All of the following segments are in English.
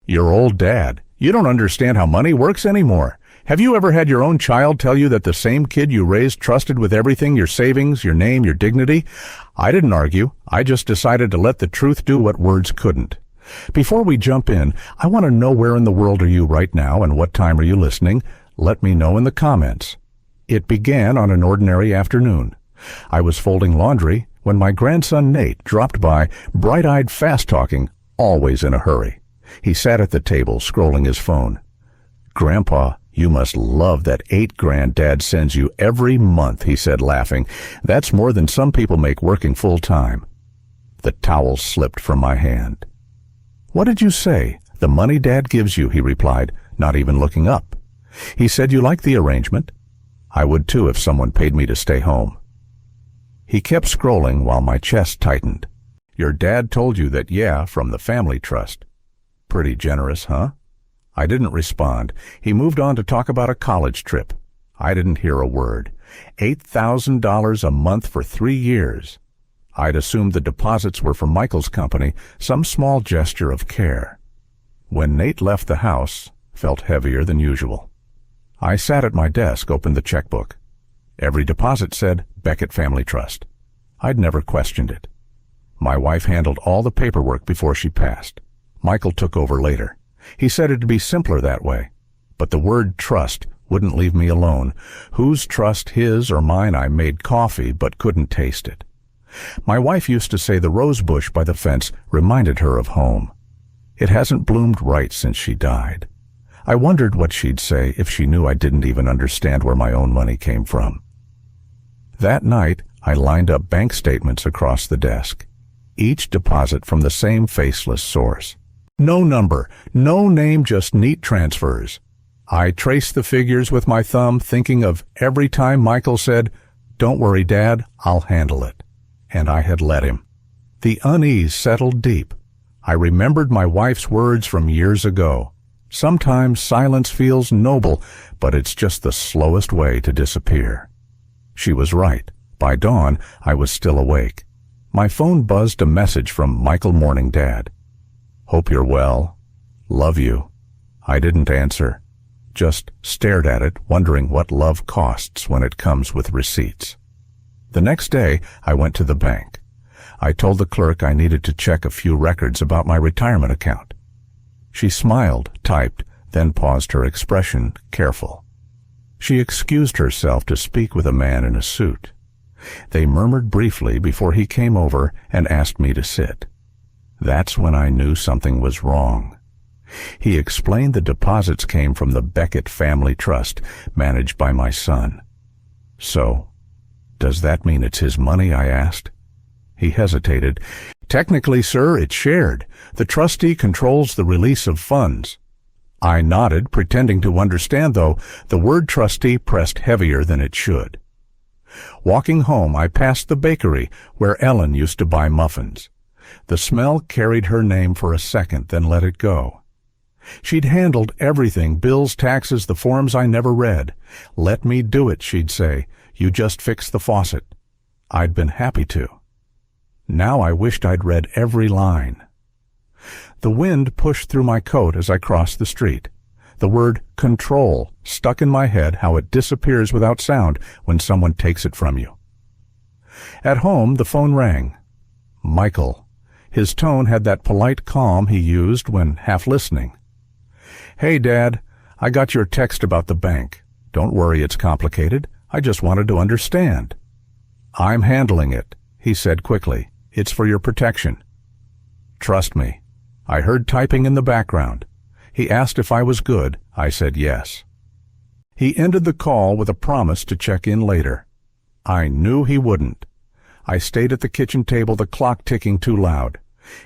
Your old dad. You don't understand how money works anymore. Have you ever had your own child tell you that the same kid you raised trusted with everything, your savings, your name, your dignity? I didn't argue. I just decided to let the truth do what words couldn't. Before we jump in, I want to know where in the world are you right now and what time are you listening? Let me know in the comments. It began on an ordinary afternoon. I was folding laundry when my grandson Nate dropped by, bright-eyed, fast-talking, always in a hurry. He sat at the table, scrolling his phone. "Grandpa, you must love that $8,000 Dad sends you every month," he said, laughing. "That's more than some people make working full-time." The towel slipped from my hand. "What did you say? The money Dad gives you," he replied, not even looking up. "He said you liked the arrangement." "I would too if someone paid me to stay home." He kept scrolling while my chest tightened. "Your dad told you that, yeah, from the family trust. Pretty generous, huh?" I didn't respond. He moved on to talk about a college trip. I didn't hear a word. $8,000 a month for 3 years. I'd assumed the deposits were from Michael's company, some small gesture of care. When Nate left the house, felt heavier than usual. I sat at my desk, opened the checkbook. Every deposit said Beckett Family Trust. I'd never questioned it. My wife handled all the paperwork before she passed. Michael took over later. He said it'd be simpler that way. But the word trust wouldn't leave me alone. Whose trust, his or mine? I made coffee but couldn't taste it. My wife used to say the rose bush by the fence reminded her of home. It hasn't bloomed right since she died. I wondered what she'd say if she knew I didn't even understand where my own money came from. That night, I lined up bank statements across the desk, each deposit from the same faceless source. No number, no name, just neat transfers. I traced the figures with my thumb, thinking of every time Michael said, "Don't worry, Dad, I'll handle it." And I had let him. The unease settled deep. I remembered my wife's words from years ago. Sometimes silence feels noble, but it's just the slowest way to disappear. She was right. By dawn, I was still awake. My phone buzzed a message from Michael Morning Dad. "Hope you're well. Love you." I didn't answer, just stared at it, wondering what love costs when it comes with receipts. The next day, I went to the bank. I told the clerk I needed to check a few records about my retirement account. She smiled, typed, then paused, her expression careful. She excused herself to speak with a man in a suit. They murmured briefly before he came over and asked me to sit. That's when I knew something was wrong. He explained the deposits came from the Beckett Family Trust, managed by my son. "So, does that mean it's his money?" I asked. He hesitated. "Technically, sir, it's shared. The trustee controls the release of funds." I nodded, pretending to understand, though the word trustee pressed heavier than it should. Walking home, I passed the bakery where Ellen used to buy muffins. The smell carried her name for a second, then let it go. She'd handled everything, bills, taxes, the forms I never read. "Let me do it," she'd say. "You just fix the faucet." I'd been happy to. Now I wished I'd read every line. The wind pushed through my coat as I crossed the street. The word control stuck in my head, how it disappears without sound when someone takes it from you. At home, the phone rang. Michael. His tone had that polite calm he used when half listening. "Hey, Dad, I got your text about the bank. Don't worry, it's complicated. I just wanted to understand." "I'm handling it," he said quickly. "It's for your protection." "Trust me." I heard typing in the background. He asked if I was good. I said yes. He ended the call with a promise to check in later. I knew he wouldn't. I stayed at the kitchen table, the clock ticking too loud.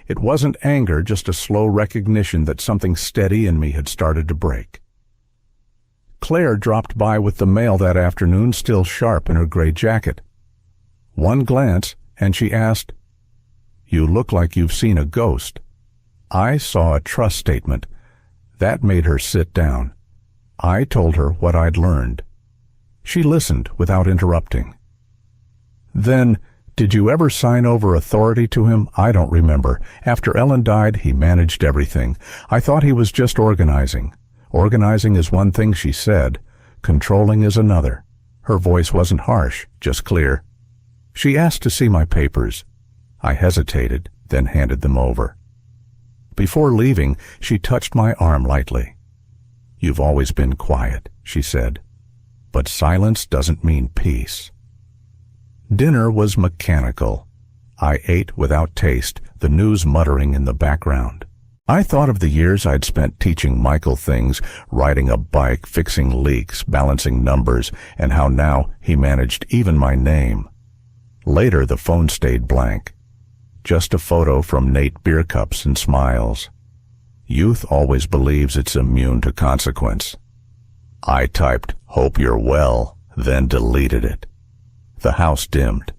It wasn't anger, just a slow recognition that something steady in me had started to break. Claire dropped by with the mail that afternoon, still sharp in her gray jacket. One glance, and she asked, "You look like you've seen a ghost." I saw a trust statement. That made her sit down. I told her what I'd learned. She listened without interrupting. "Then, Did you ever sign over authority to him? I don't remember. After Ellen died, he managed everything. I thought he was just organizing. Organizing is one thing, she said. Controlling is another. Her voice wasn't harsh, just clear. She asked to see my papers. I hesitated, then handed them over. Before leaving, she touched my arm lightly. "You've always been quiet," she said. "But silence doesn't mean peace." Dinner was mechanical. I ate without taste, the news muttering in the background. I thought of the years I'd spent teaching Michael things, riding a bike, fixing leaks, balancing numbers, and how now he managed even my name. Later, the phone stayed blank. Just a photo from Nate beer cups and smiles. Youth always believes it's immune to consequence. I typed, "Hope you're well," then deleted it. The house dimmed.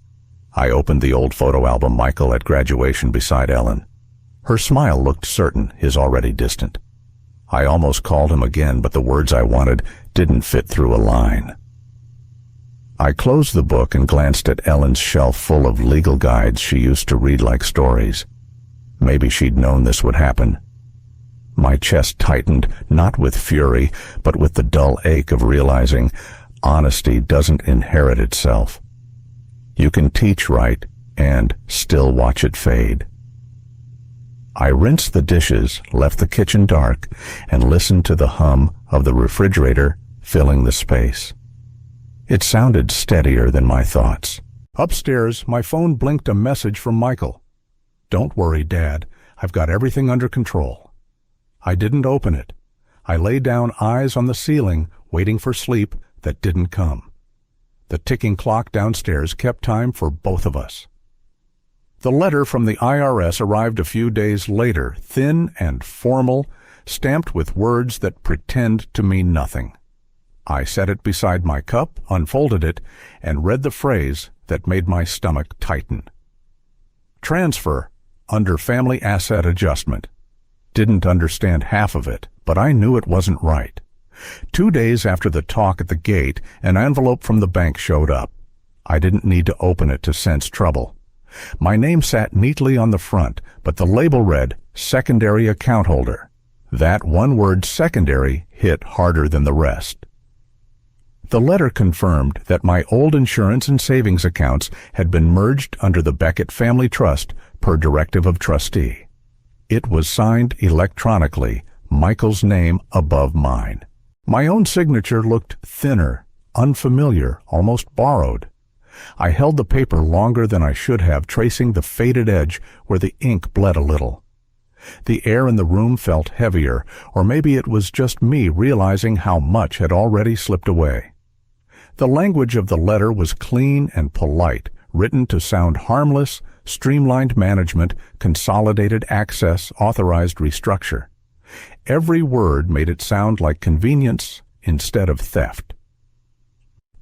I opened the old photo album Michael at graduation beside Ellen. Her smile looked certain, his already distant. I almost called him again, but the words I wanted didn't fit through a line. I closed the book and glanced at Ellen's shelf full of legal guides she used to read like stories. Maybe she'd known this would happen. My chest tightened, not with fury, but with the dull ache of realizing honesty doesn't inherit itself. You can teach right and still watch it fade. I rinsed the dishes, left the kitchen dark, and listened to the hum of the refrigerator filling the space. It sounded steadier than my thoughts. Upstairs, my phone blinked a message from Michael. "Don't worry, Dad. I've got everything under control." I didn't open it. I lay down, eyes on the ceiling, waiting for sleep that didn't come. The ticking clock downstairs kept time for both of us. The letter from the IRS arrived a few days later, thin and formal, stamped with words that pretend to mean nothing. I set it beside my cup, unfolded it, and read the phrase that made my stomach tighten. Transfer under family asset adjustment. Didn't understand half of it, but I knew it wasn't right. 2 days after the talk at the gate, an envelope from the bank showed up. I didn't need to open it to sense trouble. My name sat neatly on the front, but the label read, "Secondary Account Holder." That one word, secondary, hit harder than the rest. The letter confirmed that my old insurance and savings accounts had been merged under the Beckett Family Trust per directive of trustee. It was signed electronically, Michael's name above mine. My own signature looked thinner, unfamiliar, almost borrowed. I held the paper longer than I should have, tracing the faded edge where the ink bled a little. The air in the room felt heavier, or maybe it was just me realizing how much had already slipped away. The language of the letter was clean and polite, written to sound harmless, streamlined management, consolidated access, authorized restructure. Every word made it sound like convenience instead of theft.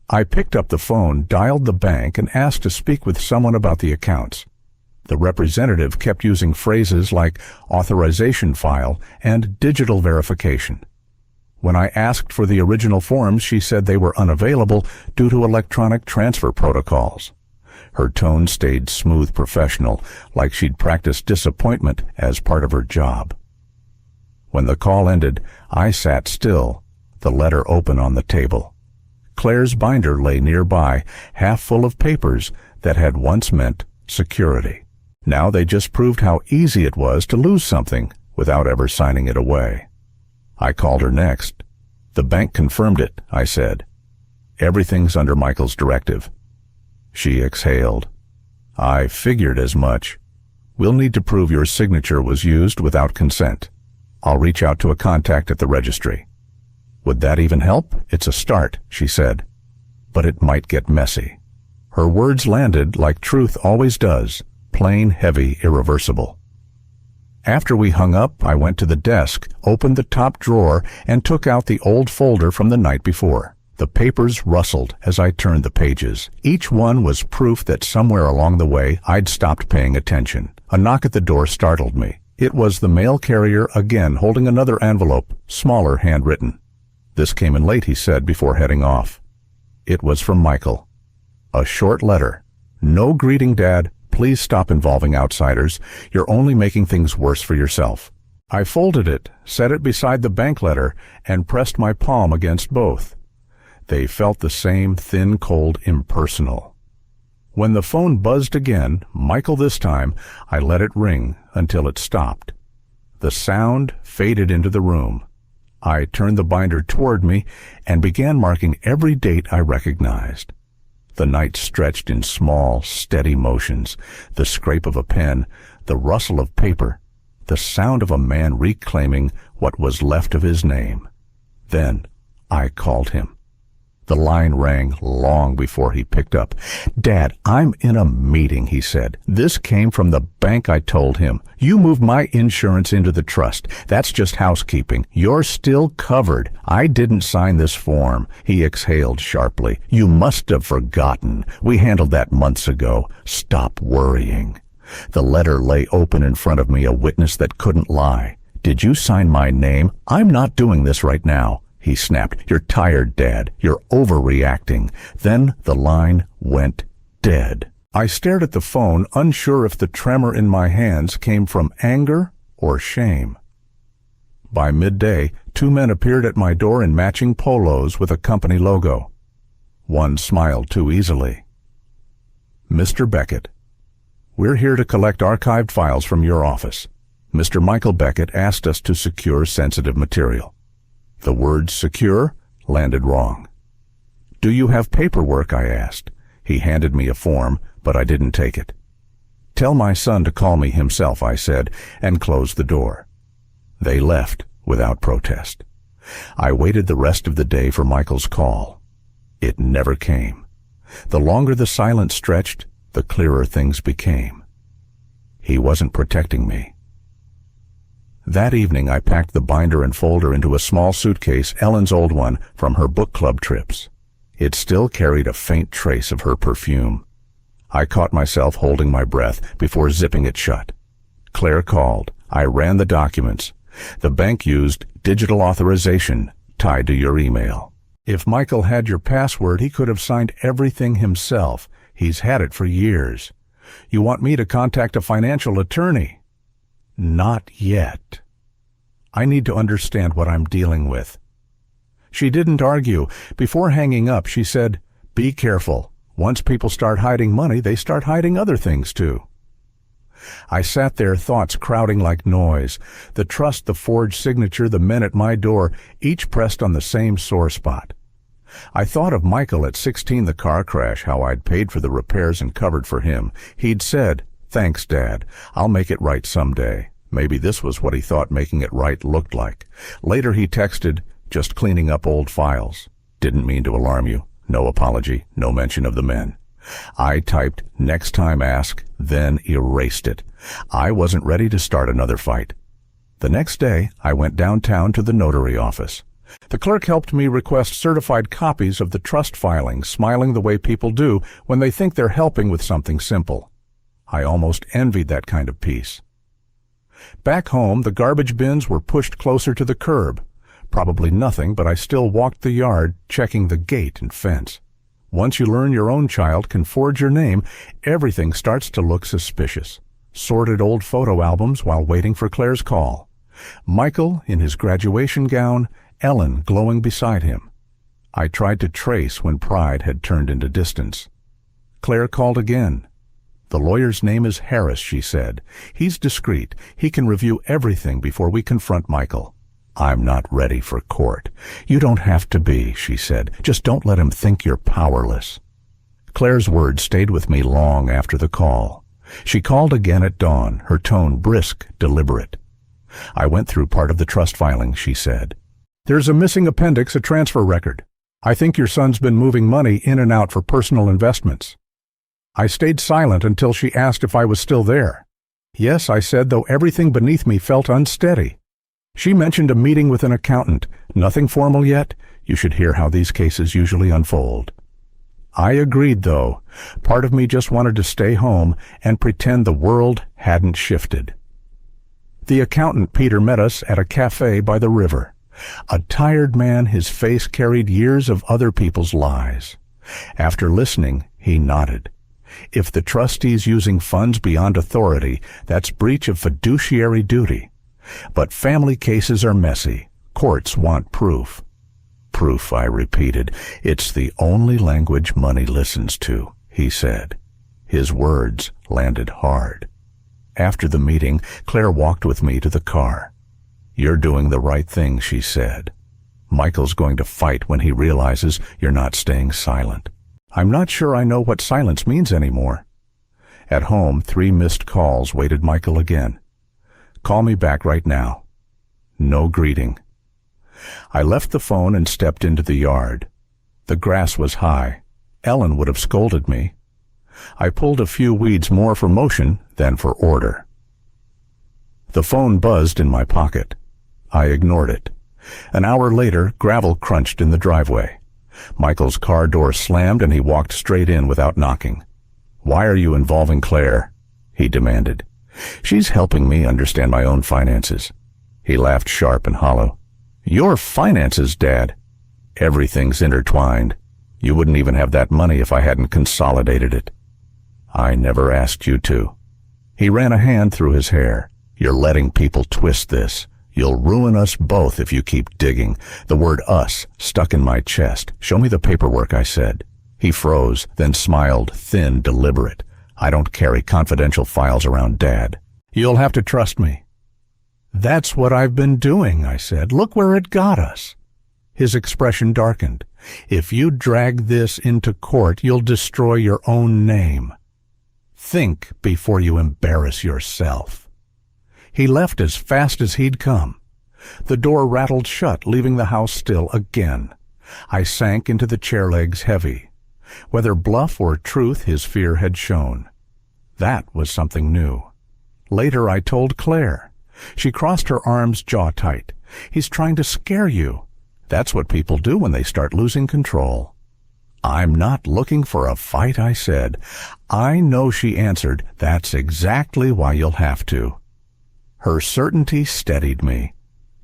I picked up the phone, dialed the bank, and asked to speak with someone about the accounts. The representative kept using phrases like authorization file and digital verification. When I asked for the original forms, she said they were unavailable due to electronic transfer protocols. Her tone stayed smooth professional, like she'd practiced disappointment as part of her job. When the call ended, I sat still, the letter open on the table. Claire's binder lay nearby, half full of papers that had once meant security. Now they just proved how easy it was to lose something without ever signing it away. I called her next. "The bank confirmed it," I said. "Everything's under Michael's directive." She exhaled. "I figured as much. We'll need to prove your signature was used without consent. I'll reach out to a contact at the registry." "Would that even help? It's a start," she said. "But it might get messy." Her words landed like truth always does, plain, heavy, irreversible. After we hung up, I went to the desk, opened the top drawer, and took out the old folder from the night before. The papers rustled as I turned the pages. Each one was proof that somewhere along the way I'd stopped paying attention. A knock at the door startled me. It was the mail carrier again, holding another envelope, smaller, handwritten. "This came in late," he said before heading off. It was from Michael. A short letter, No greeting, Dad. Please stop involving outsiders. You're only making things worse for yourself. I folded it, set it beside the bank letter, and pressed my palm against both. They felt the same thin, cold, impersonal. When the phone buzzed again, Michael this time, I let it ring until it stopped. The sound faded into the room. I turned the binder toward me and began marking every date I recognized. The night stretched in small, steady motions, the scrape of a pen, the rustle of paper, the sound of a man reclaiming what was left of his name. Then I called him. The line rang long before he picked up. "Dad, I'm in a meeting," he said. "This came from the bank," I told him. "You moved my insurance into the trust. That's just housekeeping. You're still covered. I didn't sign this form." He exhaled sharply. "You must have forgotten. We handled that months ago. Stop worrying." The letter lay open in front of me, a witness that couldn't lie. "Did you sign my name? I'm not doing this right now." He snapped. "You're tired, Dad. You're overreacting." Then the line went dead. I stared at the phone, unsure if the tremor in my hands came from anger or shame. By midday, 2 men appeared at my door in matching polos with a company logo. One smiled too easily. "Mr. Beckett, we're here to collect archived files from your office. Mr. Michael Beckett asked us to secure sensitive material." The word secure landed wrong. "Do you have paperwork?" I asked. He handed me a form, but I didn't take it. "Tell my son to call me himself," I said, and closed the door. They left without protest. I waited the rest of the day for Michael's call. It never came. The longer the silence stretched, the clearer things became. He wasn't protecting me. That evening I packed the binder and folder into a small suitcase, Ellen's old one, from her book club trips. It still carried a faint trace of her perfume. I caught myself holding my breath before zipping it shut. Claire called. I ran the documents. The bank used digital authorization tied to your email. "If Michael had your password, he could have signed everything himself. He's had it for years. You want me to contact a financial attorney?" "Not yet. I need to understand what I'm dealing with." She didn't argue. Before hanging up, she said, "Be careful. Once people start hiding money, they start hiding other things too." I sat there, thoughts crowding like noise. The trust, the forged signature, the men at my door, each pressed on the same sore spot. I thought of Michael at 16, the car crash, how I'd paid for the repairs and covered for him. He'd said, "Thanks, Dad. I'll make it right someday." Maybe this was what he thought making it right looked like. Later he texted, "Just cleaning up old files. Didn't mean to alarm you. No apology, no mention of the men." I typed, "Next time ask," then erased it. I wasn't ready to start another fight. The next day, I went downtown to the notary office. The clerk helped me request certified copies of the trust filings, smiling the way people do when they think they're helping with something simple. I almost envied that kind of peace. Back home, the garbage bins were pushed closer to the curb. Probably nothing, but I still walked the yard, checking the gate and fence. Once you learn your own child can forge your name, everything starts to look suspicious. Sorted old photo albums while waiting for Claire's call. Michael in his graduation gown, Ellen glowing beside him. I tried to trace when pride had turned into distance. Claire called again. "The lawyer's name is Harris," she said. "He's discreet. He can review everything before we confront Michael." "I'm not ready for court." "You don't have to be," she said. "Just don't let him think you're powerless." Claire's words stayed with me long after the call. She called again at dawn, her tone brisk, deliberate. "I went through part of the trust filing," she said. "There's a missing appendix, a transfer record. I think your son's been moving money in and out for personal investments." I stayed silent until she asked if I was still there. "Yes," I said, though everything beneath me felt unsteady. She mentioned a meeting with an accountant. "Nothing formal yet. You should hear how these cases usually unfold." I agreed, though. Part of me just wanted to stay home and pretend the world hadn't shifted. The accountant Peter met us at a cafe by the river. A tired man, his face carried years of other people's lies. After listening, he nodded. If the trustee's using funds beyond authority, that's breach of fiduciary duty. But family cases are messy. Courts want proof. Proof, I repeated. It's the only language money listens to, he said. His words landed hard. After the meeting, Claire walked with me to the car. You're doing the right thing, she said. Michael's going to fight when he realizes you're not staying silent. I'm not sure I know what silence means anymore. At home, 3 missed calls waited Michael again. Call me back right now. No greeting. I left the phone and stepped into the yard. The grass was high. Ellen would have scolded me. I pulled a few weeds more for motion than for order. The phone buzzed in my pocket. I ignored it. An hour later, gravel crunched in the driveway. Michael's car door slammed and he walked straight in without knocking. Why are you involving Claire? He demanded. She's helping me understand my own finances. He laughed sharp and hollow. Your finances, Dad? Everything's intertwined. You wouldn't even have that money if I hadn't consolidated it. I never asked you to. He ran a hand through his hair. You're letting people twist this. You'll ruin us both if you keep digging. The word us stuck in my chest. Show me the paperwork, I said. He froze, then smiled, thin, deliberate. I don't carry confidential files around, Dad. You'll have to trust me. That's what I've been doing, I said. Look where it got us. His expression darkened. If you drag this into court, you'll destroy your own name. Think before you embarrass yourself. He left as fast as he'd come. The door rattled shut, leaving the house still again. I sank into the chair legs heavy. Whether bluff or truth, his fear had shown. That was something new. Later I told Claire. She crossed her arms jaw tight. He's trying to scare you. That's what people do when they start losing control. I'm not looking for a fight, I said. I know, she answered. That's exactly why you'll have to. Her certainty steadied me.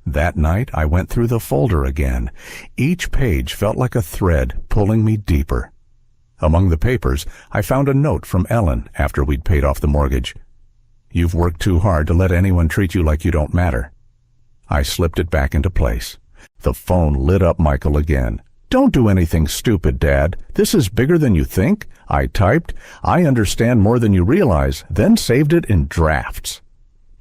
That night I went through the folder again. Each page felt like a thread pulling me deeper. Among the papers, I found a note from Ellen after we'd paid off the mortgage. You've worked too hard to let anyone treat you like you don't matter. I slipped it back into place. The phone lit up Michael again. Don't do anything stupid, Dad. This is bigger than you think. I typed, I understand more than you realize, then saved it in drafts.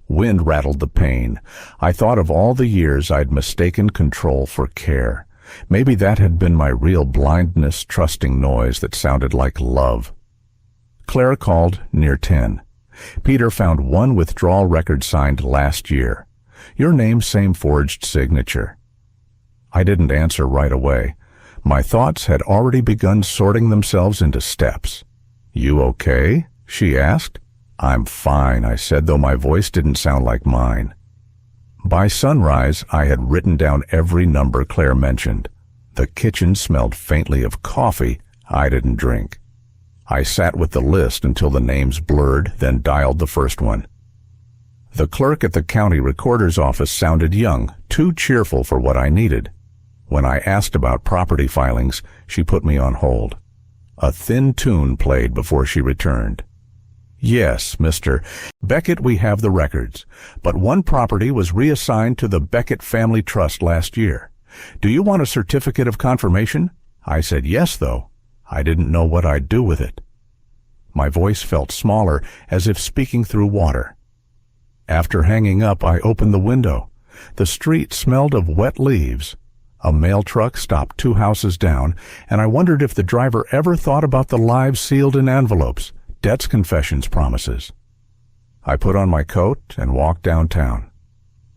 Wind rattled the pane. I thought of all the years I'd mistaken control for care. Maybe that had been my real blindness, trusting noise that sounded like love. Claire called near 10. Peter found one withdrawal record signed last year. Your name, same forged signature. I didn't answer right away. My thoughts had already begun sorting themselves into steps. You okay? She asked. I'm fine, I said, though my voice didn't sound like mine. By sunrise, I had written down every number Claire mentioned. The kitchen smelled faintly of coffee I didn't drink. I sat with the list until the names blurred, then dialed the first one. The clerk at the county recorder's office sounded young, too cheerful for what I needed. When I asked about property filings, she put me on hold. A thin tune played before she returned. Yes, Mr. Beckett, we have the records, but one property was reassigned to the Beckett Family Trust last year. Do you want a certificate of confirmation? I said yes, though. I didn't know what I'd do with it. My voice felt smaller, as if speaking through water. After hanging up, I opened the window. The street smelled of wet leaves. A mail truck stopped 2 houses down, and I wondered if the driver ever thought about the lives sealed in envelopes, debts, confessions, promises. I put on my coat and walked downtown.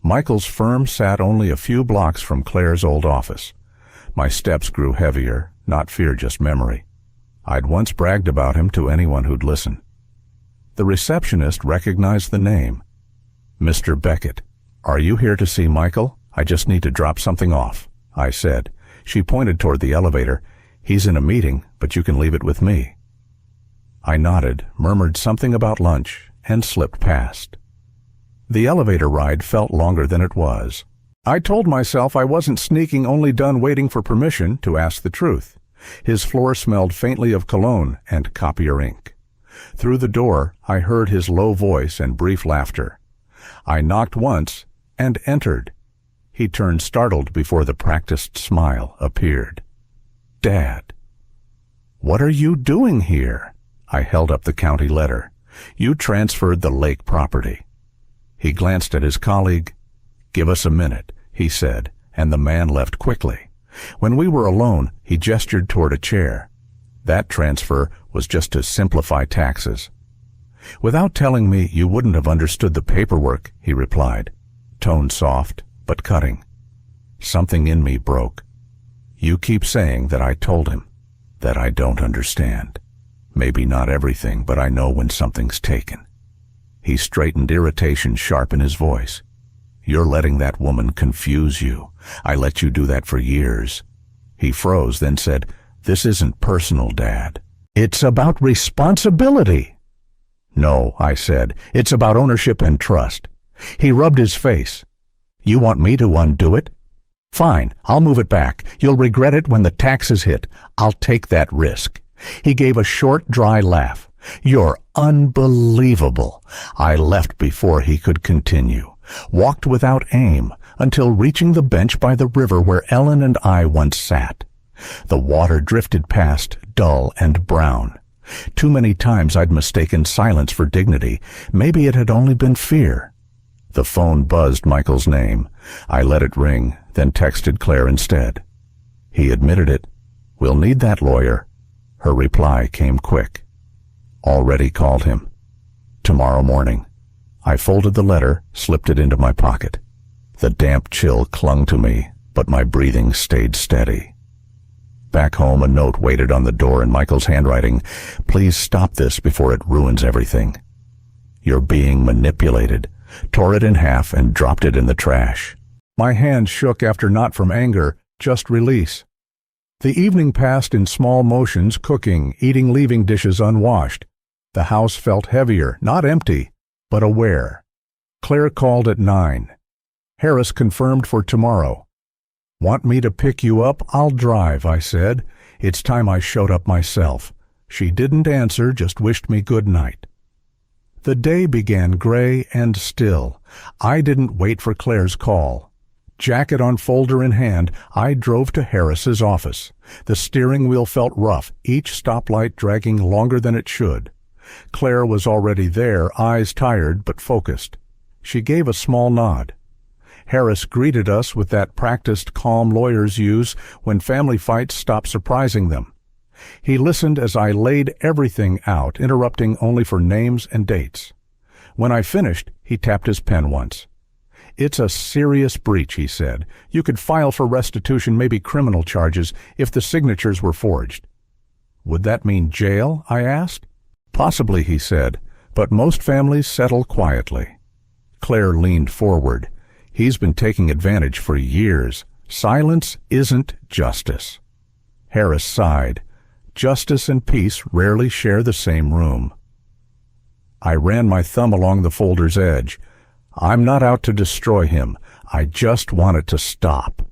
Michael's firm sat only a few blocks from Claire's old office. My steps grew heavier, not fear, just memory. I'd once bragged about him to anyone who'd listen. The receptionist recognized the name. Mr. Beckett, are you here to see Michael? I just need to drop something off, I said. She pointed toward the elevator. He's in a meeting, but you can leave it with me. I nodded, murmured something about lunch, and slipped past. The elevator ride felt longer than it was. I told myself I wasn't sneaking, only done waiting for permission to ask the truth. His floor smelled faintly of cologne and copier ink. Through the door, I heard his low voice and brief laughter. I knocked once and entered. He turned startled before the practiced smile appeared. "Dad." "What are you doing here?" I held up the county letter. "You transferred the lake property." He glanced at his colleague. "Give us a minute," he said, and the man left quickly. When we were alone, he gestured toward a chair. That transfer was just to simplify taxes. "Without telling me, you wouldn't have understood the paperwork," he replied, tone soft but cutting. Something in me broke. You keep saying that I told him, that I don't understand. Maybe not everything, but I know when something's taken. He straightened, irritation sharp in his voice. "You're letting that woman confuse you. I let you do that for years." He froze, then said, "This isn't personal, Dad. It's about responsibility." "No," I said, "it's about ownership and trust." He rubbed his face. "You want me to undo it? Fine, I'll move it back. You'll regret it when the taxes hit. I'll take that risk." He gave a short, dry laugh. "You're unbelievable." I left before he could continue, walked without aim until reaching the bench by the river where Ellen and I once sat. The water drifted past, dull and brown. Too many times I'd mistaken silence for dignity. Maybe it had only been fear. The phone buzzed Michael's name. I let it ring, then texted Claire instead. He admitted it. "We'll need that lawyer." Her reply came quick. "Already called him. Tomorrow morning." I folded the letter, slipped it into my pocket. The damp chill clung to me, but my breathing stayed steady. Back home, a note waited on the door in Michael's handwriting. "Please stop this before it ruins everything." "You're being manipulated." Tore it in half and dropped it in the trash. My hand shook after not from anger, just release. The evening passed in small motions, cooking, eating, leaving dishes unwashed. The house felt heavier, not empty, but aware. Claire called at 9. Harris confirmed for tomorrow. "Want me to pick you up? I'll drive," I said. It's time I showed up myself. She didn't answer, just wished me good night. The day began gray and still. I didn't wait for Claire's call. Jacket on folder in hand, I drove to Harris's office. The steering wheel felt rough, each stoplight dragging longer than it should. Claire was already there, eyes tired but focused. She gave a small nod. Harris greeted us with that practiced calm lawyers use when family fights stop surprising them. He listened as I laid everything out, interrupting only for names and dates. When I finished, he tapped his pen once. "It's a serious breach," he said. "You could file for restitution, maybe criminal charges, if the signatures were forged." "Would that mean jail?" I asked. "Possibly," he said, "but most families settle quietly." Claire leaned forward. "He's been taking advantage for years. Silence isn't justice." Harris sighed. Justice and peace rarely share the same room. I ran my thumb along the folder's edge. "I'm not out to destroy him. I just want it to stop."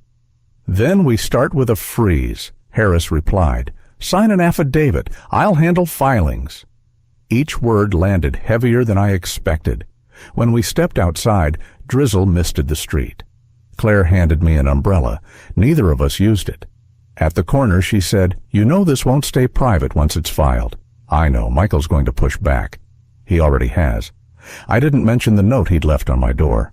"Then we start with a freeze," Harris replied. "Sign an affidavit. I'll handle filings." Each word landed heavier than I expected. When we stepped outside, drizzle misted the street. Claire handed me an umbrella. Neither of us used it. At the corner, she said, "You know this won't stay private once it's filed." I know, Michael's going to push back. He already has. I didn't mention the note he'd left on my door.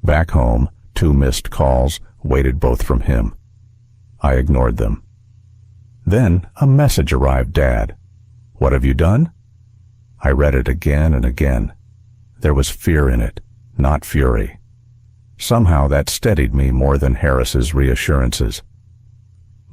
Back home, 2 missed calls waited both from him. I ignored them. Then a message arrived, "Dad. What have you done?" I read it again and again. There was fear in it, not fury. Somehow that steadied me more than Harris's reassurances.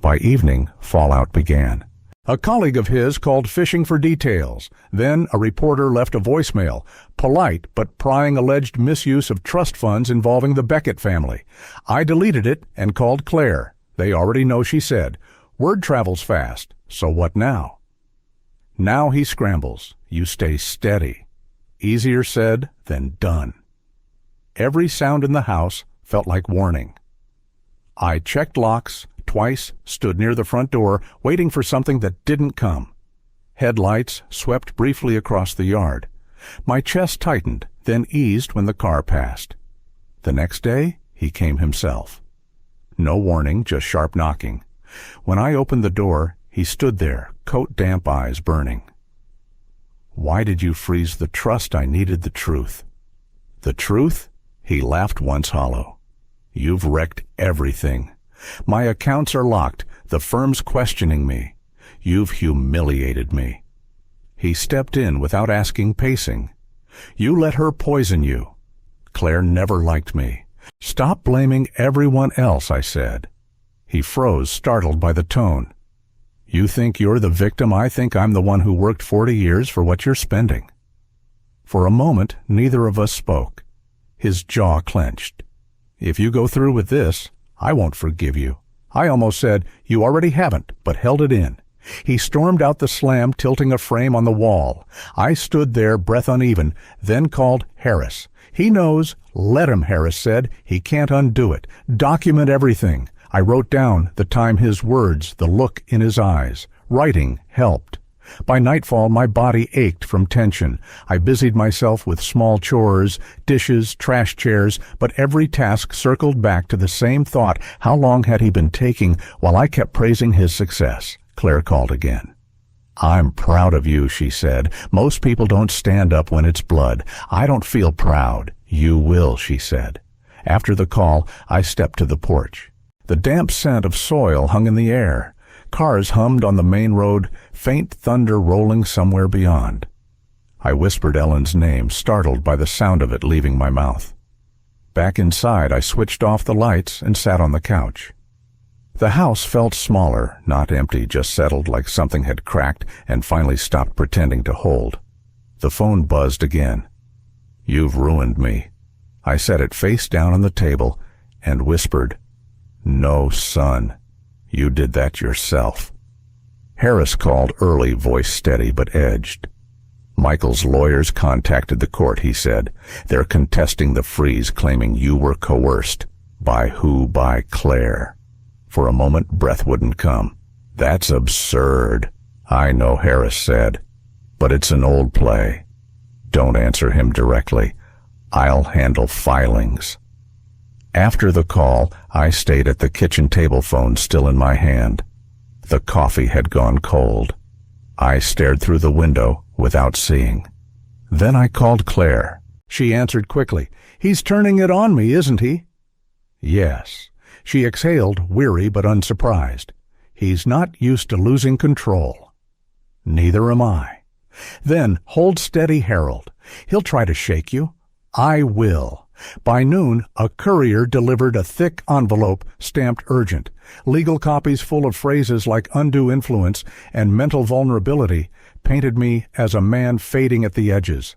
By evening, fallout began. A colleague of his called fishing for details. Then a reporter left a voicemail, polite but prying alleged misuse of trust funds involving the Beckett family. I deleted it and called Claire. They already know, she said. Word travels fast, so what now? Now he scrambles. You stay steady. Easier said than done. Every sound in the house felt like warning. I checked locks, twice, stood near the front door, waiting for something that didn't come. Headlights swept briefly across the yard. My chest tightened, then eased when the car passed. The next day, he came himself. No warning, just sharp knocking. When I opened the door, he stood there, coat-damp eyes burning. Why did you freeze the trust I needed? The truth. The truth? He laughed once hollow. You've wrecked everything. My accounts are locked. The firm's questioning me. You've humiliated me. He stepped in without asking, pacing. You let her poison you. Claire never liked me. Stop blaming everyone else, I said. He froze, startled by the tone. You think you're the victim? I think I'm the one who worked 40 years for what you're spending. For a moment, neither of us spoke. His jaw clenched. If you go through with this, I won't forgive you. I almost said, you already haven't, but held it in. He stormed out the slam, tilting a frame on the wall. I stood there, breath uneven, then called Harris. He knows. Let him, Harris said. He can't undo it. Document everything. I wrote down the time, his words, the look in his eyes. Writing helped. By nightfall, my body ached from tension. I busied myself with small chores, dishes, trash chairs, but every task circled back to the same thought. How long had he been taking while I kept praising his success? Claire called again. I'm proud of you, she said. Most people don't stand up when it's blood. I don't feel proud. You will, she said. After the call, I stepped to the porch. The damp scent of soil hung in the air. Cars hummed on the main road, faint thunder rolling somewhere beyond. I whispered Ellen's name, startled by the sound of it leaving my mouth. Back inside, I switched off the lights and sat on the couch. The house felt smaller, not empty, just settled like something had cracked and finally stopped pretending to hold. The phone buzzed again. You've ruined me. I set it face down on the table and whispered, No, son. You did that yourself. Harris called early, voice steady but edged. Michael's lawyers contacted the court, he said. They're contesting the freeze, claiming you were coerced. By who? By Claire. For a moment, breath wouldn't come. That's absurd. I know, Harris said. But it's an old play. Don't answer him directly. I'll handle filings. After the call, I stayed at the kitchen table, phone still in my hand. The coffee had gone cold. I stared through the window without seeing. Then I called Claire. She answered quickly. He's turning it on me, isn't he? Yes. She exhaled, weary but unsurprised. He's not used to losing control. Neither am I. Then, hold steady, Harold. He'll try to shake you. I will. By noon, a courier delivered a thick envelope stamped urgent. Legal copies full of phrases like undue influence and mental vulnerability painted me as a man fading at the edges.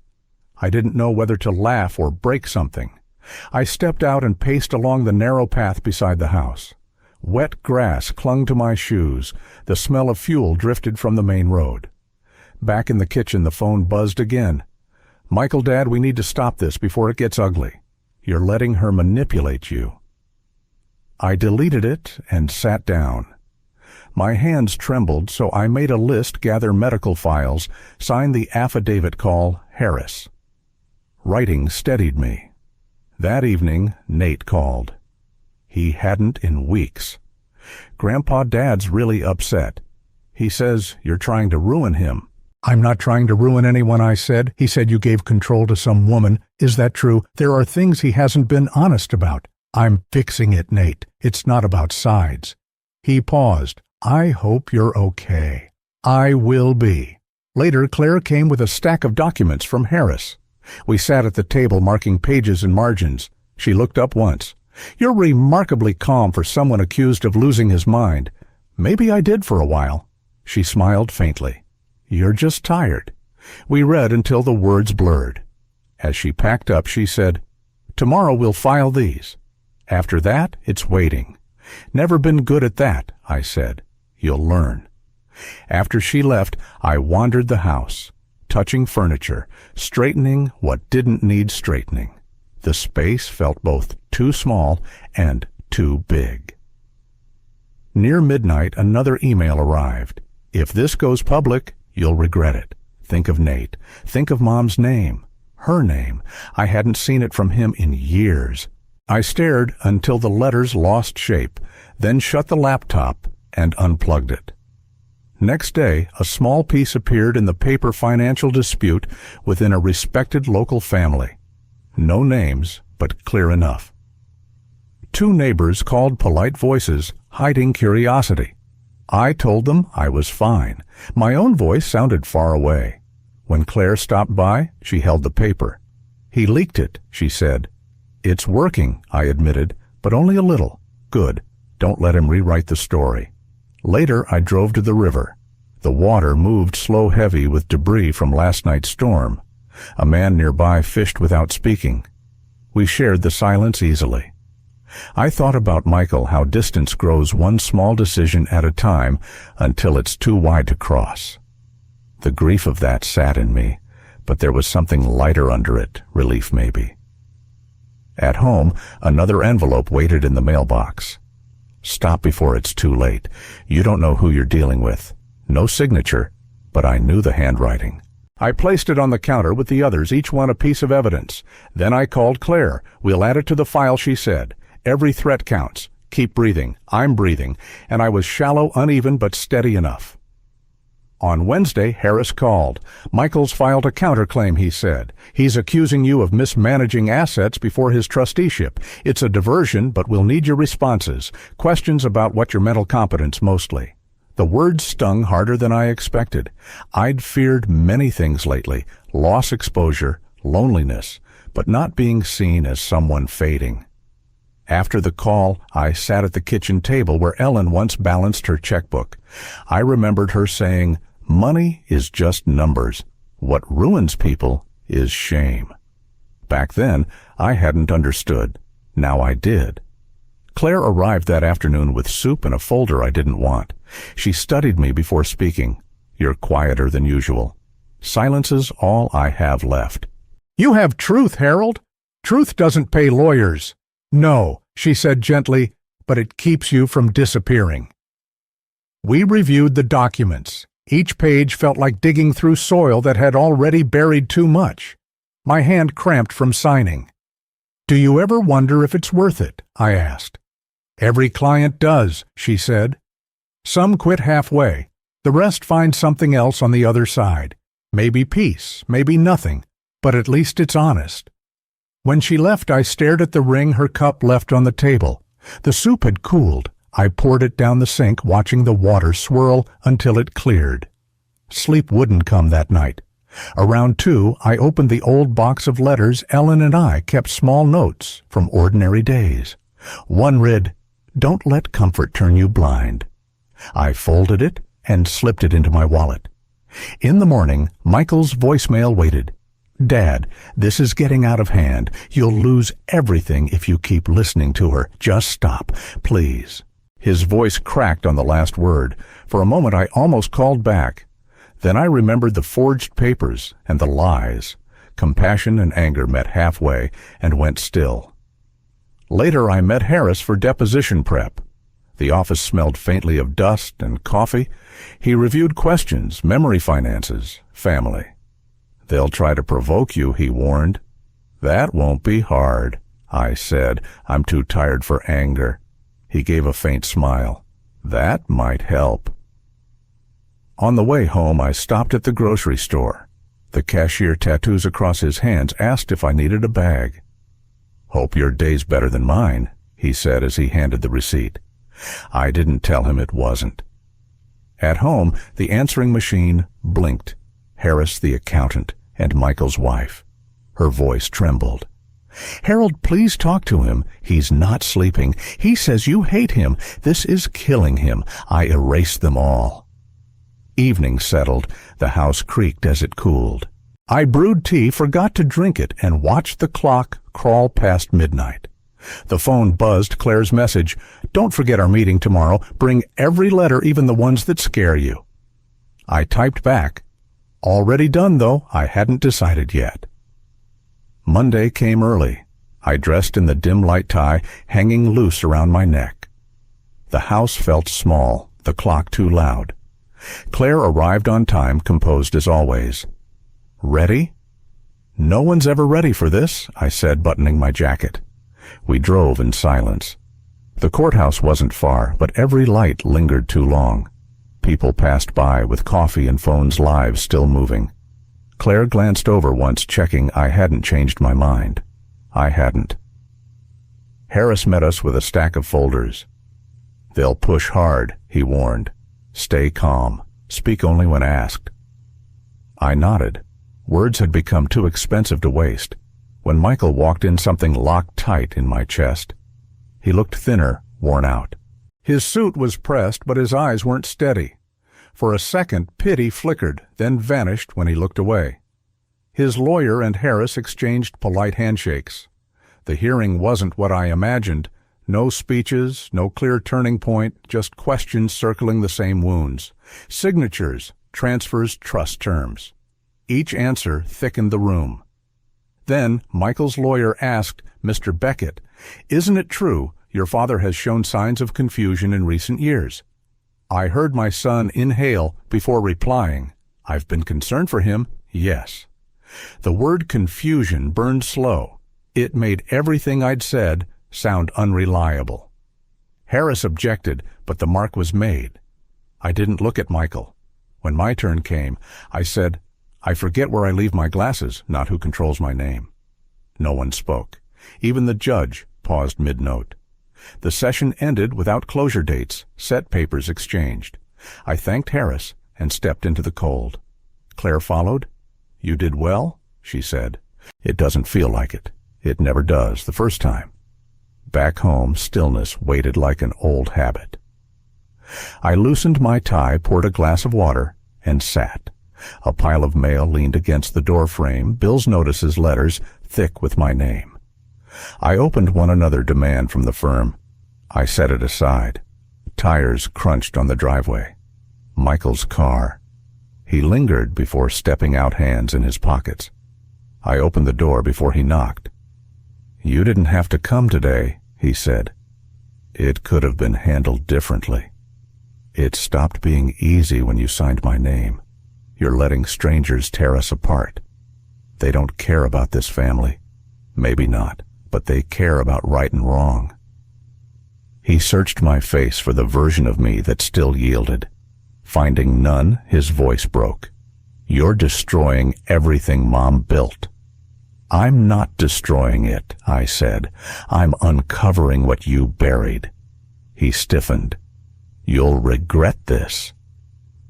I didn't know whether to laugh or break something. I stepped out and paced along the narrow path beside the house. Wet grass clung to my shoes. The smell of fuel drifted from the main road. Back in the kitchen, the phone buzzed again. Michael, Dad, we need to stop this before it gets ugly. You're letting her manipulate you. I deleted it and sat down. My hands trembled, so I made a list, gather medical files, signed the affidavit, call Harris. Writing steadied me. That evening, Nate called. He hadn't in weeks. Grandpa, Dad's really upset. He says you're trying to ruin him. I'm not trying to ruin anyone, I said. He said you gave control to some woman. Is that true? There are things he hasn't been honest about. I'm fixing it, Nate. It's not about sides. He paused. I hope you're okay. I will be. Later, Claire came with a stack of documents from Harris. We sat at the table marking pages and margins. She looked up once. You're remarkably calm for someone accused of losing his mind. Maybe I did for a while. She smiled faintly. You're just tired. We read until the words blurred. As she packed up, she said, Tomorrow we'll file these. After that, it's waiting. Never been good at that, I said. You'll learn. After she left, I wandered the house, touching furniture, straightening what didn't need straightening. The space felt both too small and too big. Near midnight, another email arrived. If this goes public, You'll regret it. Think of Nate. Think of Mom's name. Her name. I hadn't seen it from him in years. I stared until the letters lost shape, then shut the laptop and unplugged it. Next day, a small piece appeared in the paper financial dispute within a respected local family. No names, but clear enough. Two neighbors called polite voices, hiding curiosity. I told them I was fine. My own voice sounded far away. When Claire stopped by, she held the paper. "He leaked it," she said. "It's working," I admitted, "but only a little." "Good. Don't let him rewrite the story." Later, I drove to the river. The water moved slow-heavy with debris from last night's storm. A man nearby fished without speaking. We shared the silence easily. I thought about Michael, how distance grows one small decision at a time until it's too wide to cross. The grief of that sat in me, but there was something lighter under it, relief maybe. At home, another envelope waited in the mailbox. "Stop before it's too late. You don't know who you're dealing with." No signature, but I knew the handwriting. I placed it on the counter with the others, each one a piece of evidence. Then I called Claire. "We'll add it to the file," she said. "Every threat counts. Keep breathing. I'm breathing." And I was shallow, uneven, but steady enough. On Wednesday, Harris called. "Michael's filed a counterclaim," he said. "He's accusing you of mismanaging assets before his trusteeship. It's a diversion, but we'll need your responses. Questions about what your mental competence mostly." The words stung harder than I expected. I'd feared many things lately: loss, exposure, loneliness, but not being seen as someone fading. After the call, I sat at the kitchen table where Ellen once balanced her checkbook. I remembered her saying, "Money is just numbers. What ruins people is shame." Back then, I hadn't understood. Now I did. Claire arrived that afternoon with soup and a folder I didn't want. She studied me before speaking. "You're quieter than usual." Silence is all I have left. "You have truth, Harold. Truth doesn't pay lawyers." "No," she said gently, "but it keeps you from disappearing." We reviewed the documents. Each page felt like digging through soil that had already buried too much. My hand cramped from signing. "Do you ever wonder if it's worth it?" I asked. "Every client does," she said. "Some quit halfway. The rest find something else on the other side. Maybe peace, maybe nothing, but at least it's honest." When she left, I stared at the ring her cup left on the table. The soup had cooled. I poured it down the sink, watching the water swirl until it cleared. Sleep wouldn't come that night. Around 2, I opened the old box of letters Ellen and I kept, small notes from ordinary days. One read, "Don't let comfort turn you blind." I folded it and slipped it into my wallet. In the morning, Michael's voicemail waited. "Dad, this is getting out of hand. You'll lose everything if you keep listening to her. Just stop, please." His voice cracked on the last word. For a moment, I almost called back. Then I remembered the forged papers and the lies. Compassion and anger met halfway and went still. Later, I met Harris for deposition prep. The office smelled faintly of dust and coffee. He reviewed questions, memory finances, family. "They'll try to provoke you," he warned. "That won't be hard," I said. "I'm too tired for anger." He gave a faint smile. "That might help." On the way home, I stopped at the grocery store. The cashier, tattoos across his hands, asked if I needed a bag. "Hope your day's better than mine," he said as he handed the receipt. I didn't tell him it wasn't. At home, the answering machine blinked. Harris, the accountant, and Michael's wife. Her voice trembled. "Harold, please talk to him. He's not sleeping. He says you hate him. This is killing him. I erased them all." Evening settled. The house creaked as it cooled. I brewed tea, forgot to drink it, and watched the clock crawl past midnight. The phone buzzed Claire's message. "Don't forget our meeting tomorrow. Bring every letter, even the ones that scare you." I typed back. Already done, though. I hadn't decided yet. Monday came early. I dressed in the dim light tie hanging loose around my neck. The house felt small, the clock too loud. Claire arrived on time, composed as always. "Ready?" "No one's ever ready for this," I said, buttoning my jacket. We drove in silence. The courthouse wasn't far, but every light lingered too long. People passed by with coffee and phones, lives still moving. Claire glanced over once, checking I hadn't changed my mind. I hadn't. Harris met us with a stack of folders. "They'll push hard," he warned. "Stay calm. Speak only when asked." I nodded. Words had become too expensive to waste. When Michael walked in, something locked tight in my chest. He looked thinner, worn out. His suit was pressed, but his eyes weren't steady. For a second, pity flickered, then vanished when he looked away. His lawyer and Harris exchanged polite handshakes. The hearing wasn't what I imagined. No speeches, no clear turning point, just questions circling the same wounds. Signatures, transfers, trust terms. Each answer thickened the room. Then Michael's lawyer asked Mr. Beckett, "Isn't it true your father has shown signs of confusion in recent years?" I heard my son inhale before replying, "I've been concerned for him, yes." The word confusion burned slow. It made everything I'd said sound unreliable. Harris objected, but the mark was made. I didn't look at Michael. When my turn came, I said, "I forget where I leave my glasses, not who controls my name." No one spoke. Even the judge paused mid-note. The session ended without closure dates, set papers exchanged. I thanked Harris and stepped into the cold. Claire followed. "You did well," she said. "It doesn't feel like it. It never does the first time." Back home, stillness waited like an old habit. I loosened my tie, poured a glass of water, and sat. A pile of mail leaned against the door frame, bills, notices, letters, thick with my name. I opened one another demand from the firm. I set it aside. Tires crunched on the driveway. Michael's car. He lingered before stepping out, hands in his pockets. I opened the door before he knocked. "You didn't have to come today," he said. "It could have been handled differently. It stopped being easy when you signed my name. You're letting strangers tear us apart. They don't care about this family. Maybe not, but they care about right and wrong." He searched my face for the version of me that still yielded. Finding none, his voice broke. "You're destroying everything Mom built." "I'm not destroying it," I said. "I'm uncovering what you buried." He stiffened. "You'll regret this."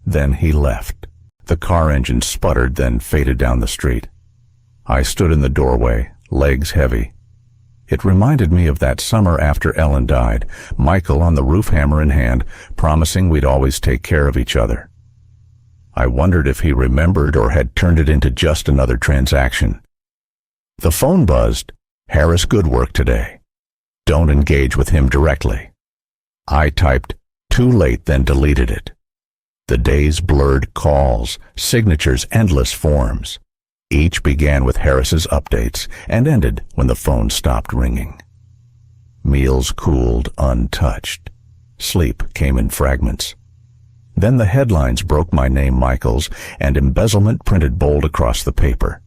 Then he left. The car engine sputtered, then faded down the street. I stood in the doorway, legs heavy. It reminded me of that summer after Ellen died, Michael on the roof, hammer in hand, promising we'd always take care of each other. I wondered if he remembered or had turned it into just another transaction. The phone buzzed. "Harris, good work today. Don't engage with him directly." I typed, "Too late," then deleted it. The days blurred, calls, signatures, endless forms. Each began with Harris's updates and ended when the phone stopped ringing. Meals cooled untouched. Sleep came in fragments. Then the headlines broke my name, Michael's, and embezzlement printed bold across the paper.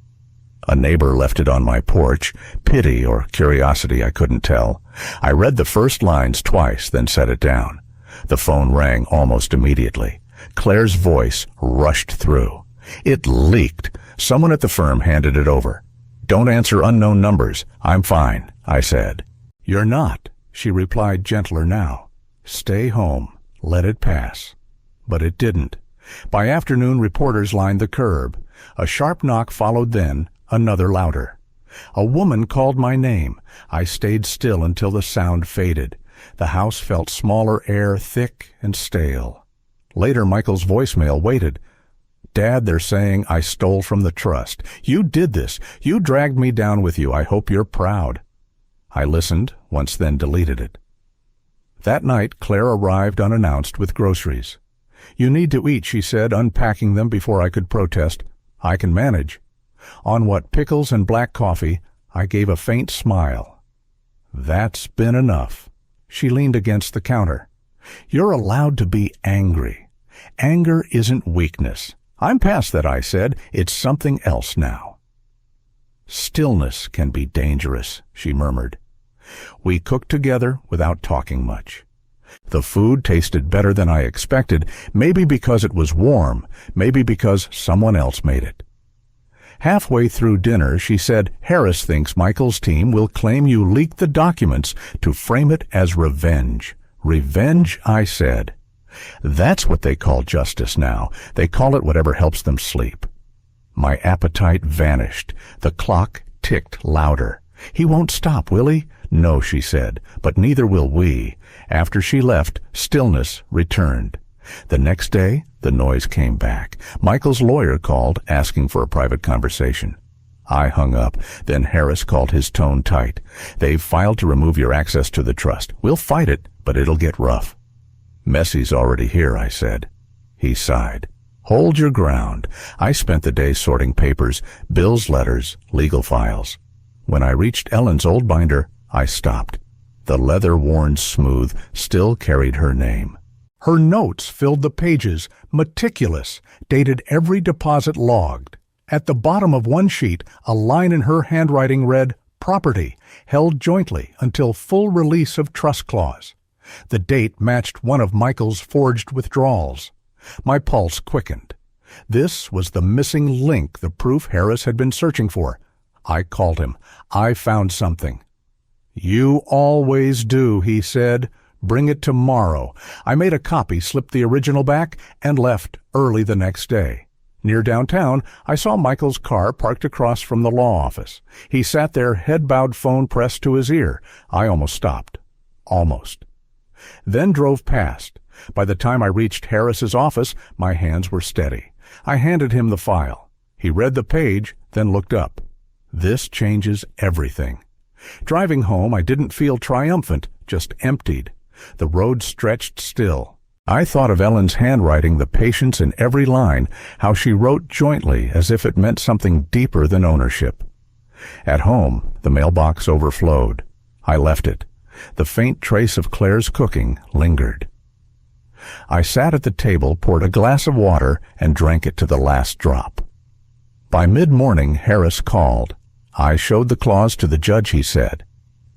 A neighbor left it on my porch. Pity or curiosity, I couldn't tell. I read the first lines twice, then set it down. The phone rang almost immediately. Claire's voice rushed through. It leaked. Someone at the firm handed it over. "Don't answer unknown numbers. I'm fine," I said. "You're not," she replied, gentler now. "Stay home. Let it pass." But it didn't. By afternoon, reporters lined the curb. A sharp knock followed, then another louder. A woman called my name. I stayed still until the sound faded. The house felt smaller, air thick and stale. Later, Michael's voicemail waited. "Dad, they're saying I stole from the trust. You did this. You dragged me down with you. I hope you're proud." I listened, once then deleted it. That night, Claire arrived unannounced with groceries. "You need to eat," she said, unpacking them before I could protest. "I can manage." On what, pickles and black coffee, I gave a faint smile. "That's been enough." She leaned against the counter. "You're allowed to be angry. Anger isn't weakness. I'm past that, I said. It's something else now. Stillness can be dangerous, she murmured. We cooked together without talking much. The food tasted better than I expected, maybe because it was warm, maybe because someone else made it. Halfway through dinner, she said, Harris thinks Michael's team will claim you leaked the documents to frame it as revenge. Revenge, I said. That's what they call justice now. They call it whatever helps them sleep. My appetite vanished. The clock ticked louder. He won't stop, will he? No, she said, but neither will we. After she left, stillness returned. The next day, the noise came back. Michael's lawyer called, asking for a private conversation. I hung up. Then Harris called, his tone tight. They've filed to remove your access to the trust. We'll fight it, but it'll get rough. Messy's already here, I said. He sighed. Hold your ground. I spent the day sorting papers, Bill's letters, legal files. When I reached Ellen's old binder, I stopped. The leather worn smooth still carried her name. Her notes filled the pages, meticulous, dated every deposit logged. At the bottom of one sheet, a line in her handwriting read, Property, held jointly until full release of trust clause. The date matched one of Michael's forged withdrawals. My pulse quickened. This was the missing link, the proof Harris had been searching for. I called him. I found something. You always do, he said. Bring it tomorrow. I made a copy, slipped the original back, and left early the next day. Near downtown, I saw Michael's car parked across from the law office. He sat there, head-bowed, phone pressed to his ear. I almost stopped. Almost. Then drove past. By the time I reached Harris's office, my hands were steady. I handed him the file. He read the page, then looked up. This changes everything. Driving home, I didn't feel triumphant, just emptied. The road stretched still. I thought of Ellen's handwriting, the patience in every line, how she wrote jointly as if it meant something deeper than ownership. At home, the mailbox overflowed. I left it. The faint trace of Claire's cooking lingered. I sat at the table, poured a glass of water, and drank it to the last drop. By mid-morning, Harris called. I showed the clause to the judge, he said.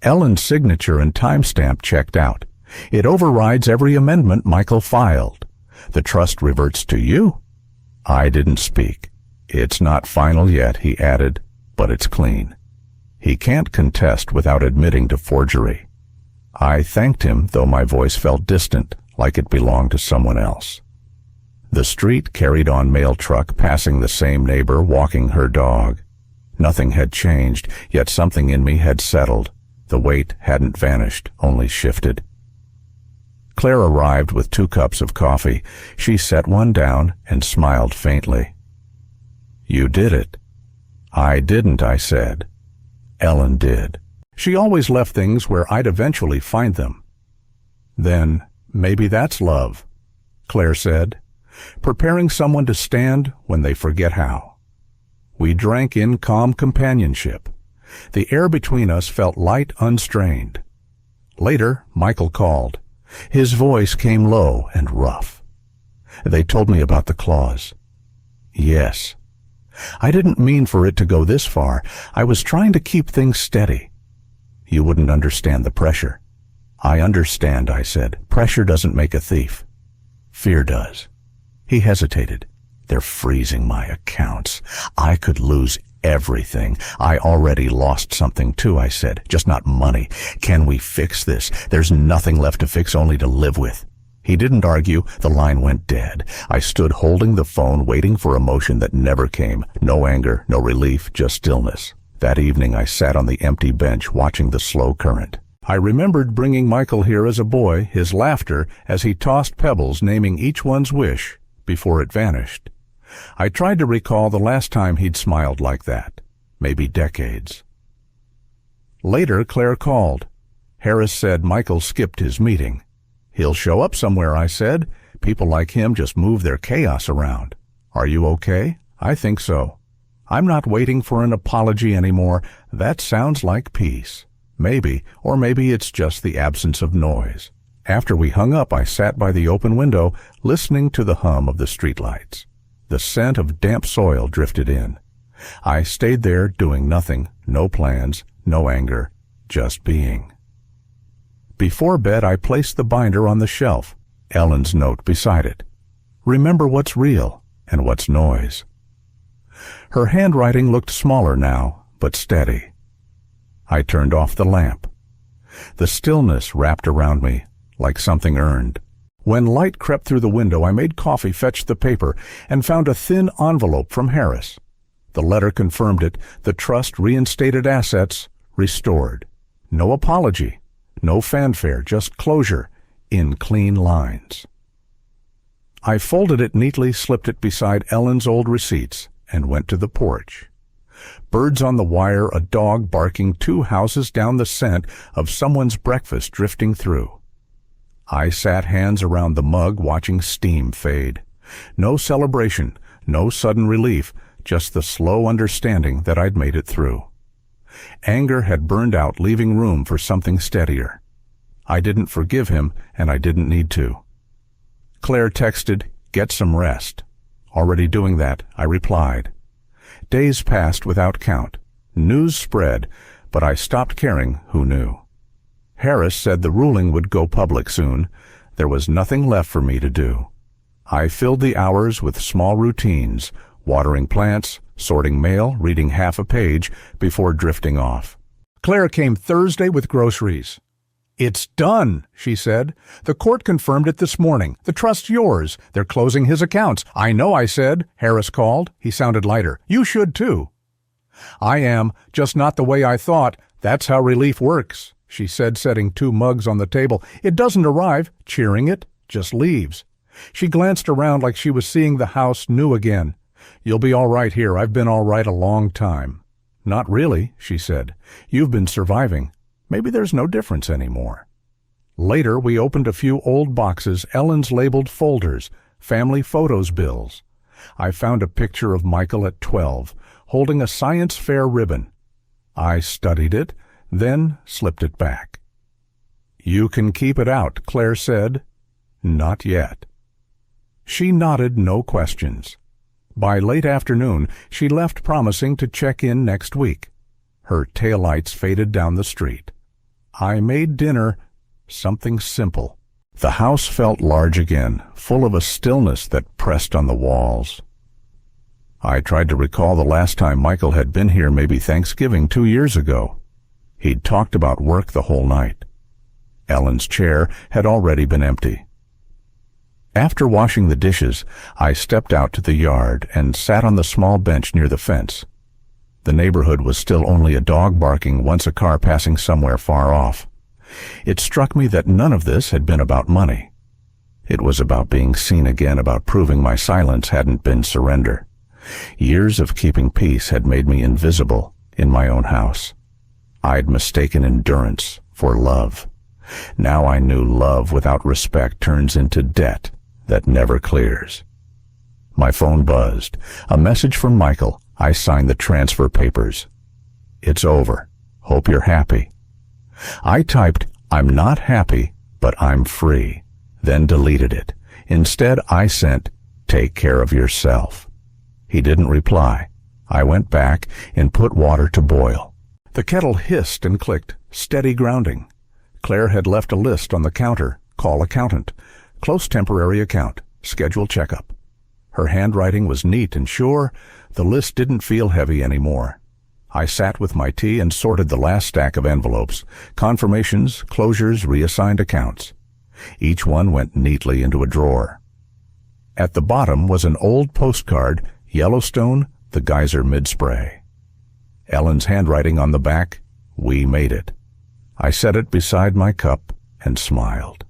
Ellen's signature and timestamp checked out. It overrides every amendment Michael filed. The trust reverts to you. I didn't speak. It's not final yet, he added, but it's clean. He can't contest without admitting to forgery. I thanked him, though my voice felt distant, like it belonged to someone else. The street carried on mail truck, passing the same neighbor walking her dog. Nothing had changed, yet something in me had settled. The weight hadn't vanished, only shifted. Claire arrived with 2 cups of coffee. She set one down and smiled faintly. You did it. I didn't, I said. Ellen did. She always left things where I'd eventually find them. Then, maybe that's love, Claire said, preparing someone to stand when they forget how. We drank in calm companionship. The air between us felt light, unstrained. Later, Michael called. His voice came low and rough. They told me about the clause. Yes. I didn't mean for it to go this far. I was trying to keep things steady. You wouldn't understand the pressure. I understand, I said. Pressure doesn't make a thief. Fear does. He hesitated. They're freezing my accounts. I could lose everything. I already lost something too, I said. Just not money. Can we fix this? There's nothing left to fix, only to live with. He didn't argue. The line went dead. I stood holding the phone, waiting for emotion that never came. No anger, no relief, just stillness. That evening I sat on the empty bench, watching the slow current. I remembered bringing Michael here as a boy, his laughter as he tossed pebbles, naming each one's wish before it vanished. I tried to recall the last time he'd smiled like that. Maybe decades. Later, Claire called. Harris said Michael skipped his meeting. He'll show up somewhere, I said. People like him just move their chaos around. Are you okay? I think so. I'm not waiting for an apology anymore. That sounds like peace. Maybe, or maybe it's just the absence of noise. After we hung up, I sat by the open window, listening to the hum of the streetlights. The scent of damp soil drifted in. I stayed there doing nothing, no plans, no anger, just being. Before bed, I placed the binder on the shelf, Ellen's note beside it. Remember what's real and what's noise. Her handwriting looked smaller now, but steady. I turned off the lamp. The stillness wrapped around me, like something earned. When light crept through the window, I made coffee fetch the paper and found a thin envelope from Harris. The letter confirmed it, the trust reinstated assets, restored. No apology, no fanfare, just closure, in clean lines. I folded it neatly, slipped it beside Ellen's old receipts, and went to the porch. Birds on the wire, a dog barking 2 houses down, the scent of someone's breakfast drifting through. I sat hands around the mug, watching steam fade. No celebration, no sudden relief, just the slow understanding that I'd made it through. Anger had burned out, leaving room for something steadier. I didn't forgive him, and I didn't need to. Claire texted, "Get some rest." Already doing that, I replied. Days passed without count. News spread, but I stopped caring who knew. Harris said the ruling would go public soon. There was nothing left for me to do. I filled the hours with small routines, watering plants, sorting mail, reading half a page before drifting off. Claire came Thursday with groceries. "It's done," she said. "The court confirmed it this morning. The trust's yours. They're closing his accounts." "I know," I said. Harris called. He sounded lighter. "You should too." "I am, just not the way I thought. That's how relief works," she said, setting 2 mugs on the table. "It doesn't arrive, cheering it, just leaves." She glanced around like she was seeing the house new again. "You'll be all right here. I've been all right a long time." "Not really," she said. "You've been surviving. Maybe there's no difference anymore." Later, we opened a few old boxes, Ellen's labeled folders, family photos bills. I found a picture of Michael at 12, holding a science fair ribbon. I studied it, then slipped it back. "You can keep it out," Claire said. "Not yet." She nodded, no questions. By late afternoon, she left, promising to check in next week. Her taillights faded down the street. I made dinner, something simple. The house felt large again, full of a stillness that pressed on the walls. I tried to recall the last time Michael had been here, maybe Thanksgiving 2 years ago. He'd talked about work the whole night. Ellen's chair had already been empty. After washing the dishes, I stepped out to the yard and sat on the small bench near the fence. The neighborhood was still only a dog barking, once a car passing somewhere far off. It struck me that none of this had been about money. It was about being seen again, about proving my silence hadn't been surrender. Years of keeping peace had made me invisible in my own house. I'd mistaken endurance for love. Now I knew love without respect turns into debt that never clears. My phone buzzed. A message from Michael. I signed the transfer papers. "It's over. Hope you're happy." I typed, "I'm not happy, but I'm free," then deleted it. Instead, I sent, "Take care of yourself." He didn't reply. I went back and put water to boil. The kettle hissed and clicked, steady grounding. Claire had left a list on the counter. Call accountant. Close temporary account. Schedule checkup. Her handwriting was neat and sure. The list didn't feel heavy anymore. I sat with my tea and sorted the last stack of envelopes. Confirmations, closures, reassigned accounts. Each one went neatly into a drawer. At the bottom was an old postcard, Yellowstone, the geyser mid-spray. Ellen's handwriting on the back, "We made it." I set it beside my cup and smiled.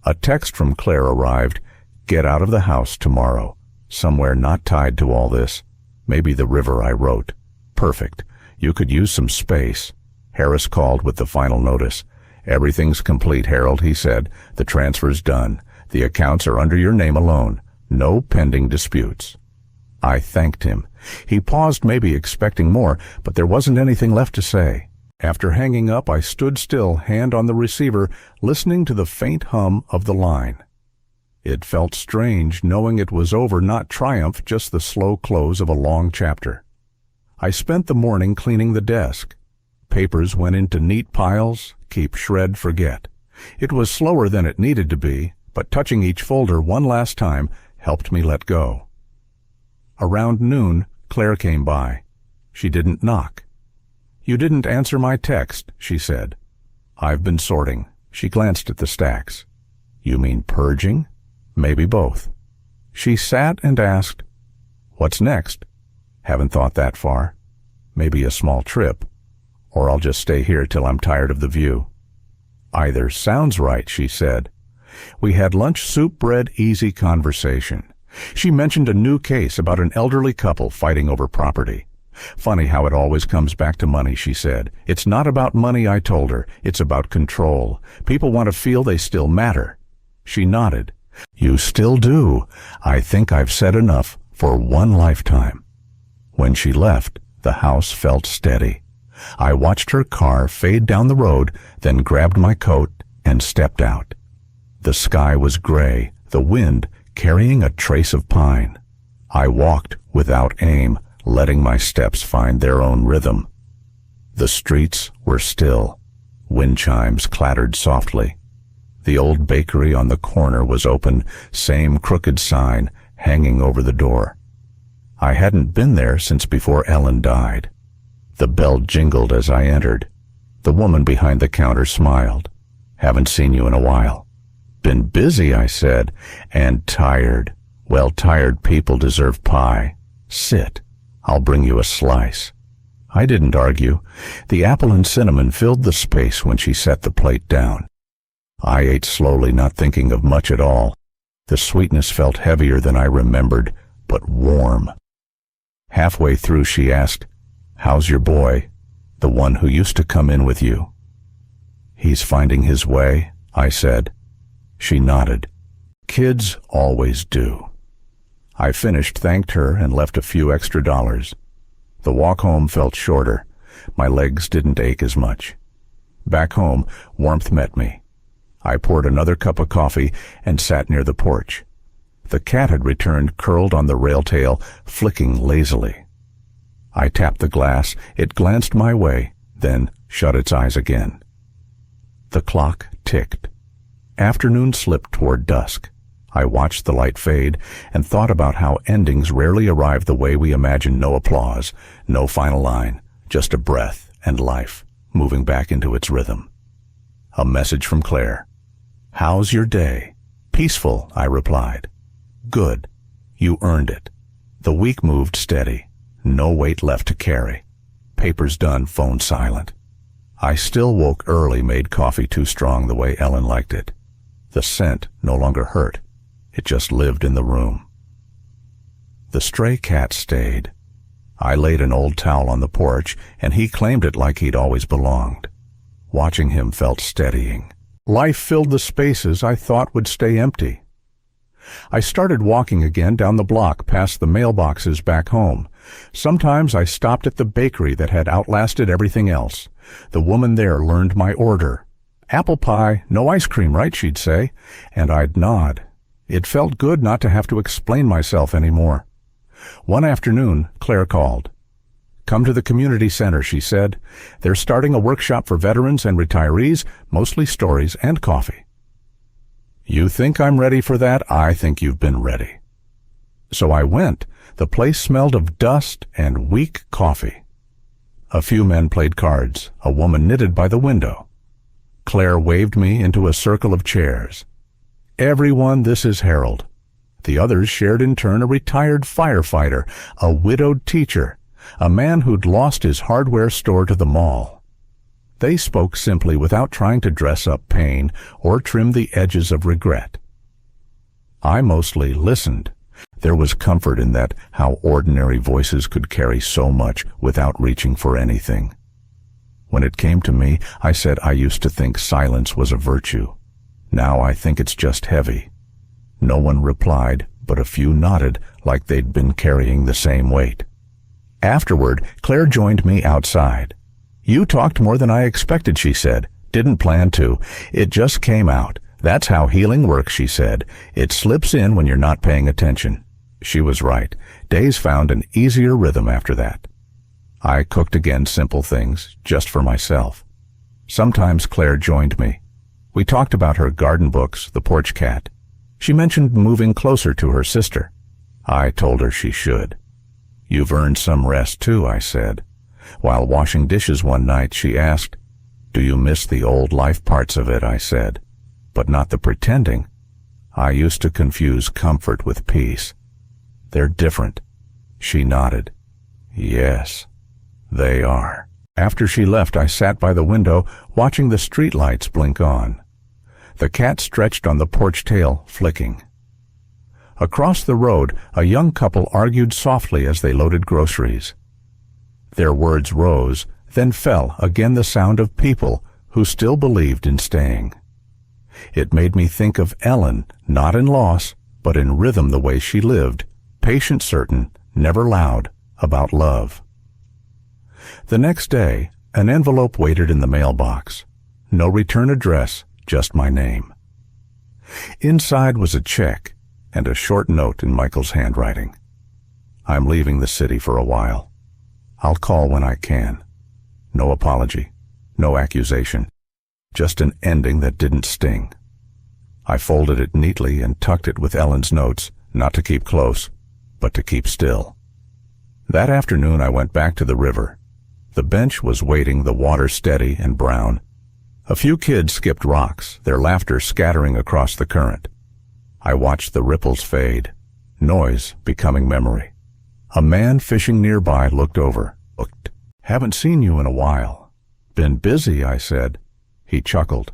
A text from Claire arrived, "Get out of the house tomorrow. Somewhere not tied to all this. Maybe the river I wrote. Perfect. You could use some space." Harris called with the final notice. "Everything's complete, Harold," he said. "The transfer's done. The accounts are under your name alone. No pending disputes." I thanked him. He paused, maybe expecting more, but there wasn't anything left to say. After hanging up, I stood still, hand on the receiver, listening to the faint hum of the line. It felt strange knowing it was over, not triumph, just the slow close of a long chapter. I spent the morning cleaning the desk. Papers went into neat piles, keep, shred, forget. It was slower than it needed to be, but touching each folder one last time helped me let go. Around noon, Claire came by. She didn't knock. "You didn't answer my text," she said. "I've been sorting." She glanced at the stacks. "You mean purging?" "Maybe both." She sat and asked, "What's next?" "Haven't thought that far. Maybe a small trip. Or I'll just stay here till I'm tired of the view." "Either sounds right," she said. We had lunch, soup, bread, easy conversation. She mentioned a new case about an elderly couple fighting over property. "Funny how it always comes back to money," she said. "It's not about money," I told her. "It's about control. People want to feel they still matter." She nodded. "You still do. I think I've said enough for one lifetime." When she left, the house felt steady. I watched her car fade down the road, then grabbed my coat and stepped out. The sky was gray, the wind carrying a trace of pine. I walked without aim, letting my steps find their own rhythm. The streets were still. Wind chimes clattered softly. The old bakery on the corner was open, same crooked sign hanging over the door. I hadn't been there since before Ellen died. The bell jingled as I entered. The woman behind the counter smiled. "Haven't seen you in a while." "Been busy," I said, "and tired. Well, tired people deserve pie. Sit. I'll bring you a slice." I didn't argue. The apple and cinnamon filled the space when she set the plate down. I ate slowly, not thinking of much at all. The sweetness felt heavier than I remembered, but warm. Halfway through, she asked, "How's your boy, the one who used to come in with you?" "He's finding his way," I said. She nodded. "Kids always do." I finished, thanked her, and left a few extra dollars. The walk home felt shorter. My legs didn't ache as much. Back home, warmth met me. I poured another cup of coffee and sat near the porch. The cat had returned, curled on the rail tail, flicking lazily. I tapped the glass. It glanced my way, then shut its eyes again. The clock ticked. Afternoon slipped toward dusk. I watched the light fade and thought about how endings rarely arrive the way we imagine. No applause, no final line, just a breath and life moving back into its rhythm. A message from Claire. "How's your day?" "Peaceful," I replied. "Good. You earned it." The week moved steady. No weight left to carry. Papers done, phone silent. I still woke early, made coffee too strong the way Ellen liked it. The scent no longer hurt. It just lived in the room. The stray cat stayed. I laid an old towel on the porch, and he claimed it like he'd always belonged. Watching him felt steadying. Life filled the spaces I thought would stay empty. I started walking again down the block past the mailboxes back home. Sometimes I stopped at the bakery that had outlasted everything else. The woman there learned my order. "Apple pie, no ice cream, right?" she'd say, and I'd nod. It felt good not to have to explain myself anymore. One afternoon, Claire called. "Come to the community center," she said. "They're starting a workshop for veterans and retirees, mostly stories and coffee." "You think I'm ready for that? I think you've been ready." So I went. The place smelled of dust and weak coffee. A few men played cards. A woman knitted by the window. Claire waved me into a circle of chairs. "Everyone, this is Harold." The others shared in turn a retired firefighter, a widowed teacher, a man who'd lost his hardware store to the mall. They spoke simply without trying to dress up pain or trim the edges of regret. I mostly listened. There was comfort in that, how ordinary voices could carry so much without reaching for anything. When it came to me, I said I used to think silence was a virtue. Now I think it's just heavy. No one replied, but a few nodded like they'd been carrying the same weight. Afterward, Claire joined me outside. "You talked more than I expected," she said. "Didn't plan to. It just came out. That's how healing works," she said. "It slips in when you're not paying attention." She was right. Days found an easier rhythm after that. I cooked again simple things, just for myself. Sometimes Claire joined me. We talked about her garden books, the porch cat. She mentioned moving closer to her sister. I told her she should. "You've earned some rest too," I said. While washing dishes one night, she asked, "Do you miss the old life parts of it?" I said. "But not the pretending." I used to confuse comfort with peace. They're different. She nodded. Yes, they are. After she left, I sat by the window, watching the streetlights blink on. The cat stretched on the porch tail, flicking. Across the road, a young couple argued softly as they loaded groceries. Their words rose, then fell, again the sound of people who still believed in staying. It made me think of Ellen, not in loss, but in rhythm the way she lived, patient, certain, never loud, about love. The next day, an envelope waited in the mailbox. No return address, just my name. Inside was a check and a short note in Michael's handwriting. "I'm leaving the city for a while. I'll call when I can." No apology, no accusation, just an ending that didn't sting. I folded it neatly and tucked it with Ellen's notes, not to keep close, but to keep still. That afternoon I went back to the river. The bench was waiting, the water steady and brown. A few kids skipped rocks, their laughter scattering across the current. I watched the ripples fade, noise becoming memory. A man fishing nearby looked over. "Haven't seen you in a while." "Been busy," I said. He chuckled.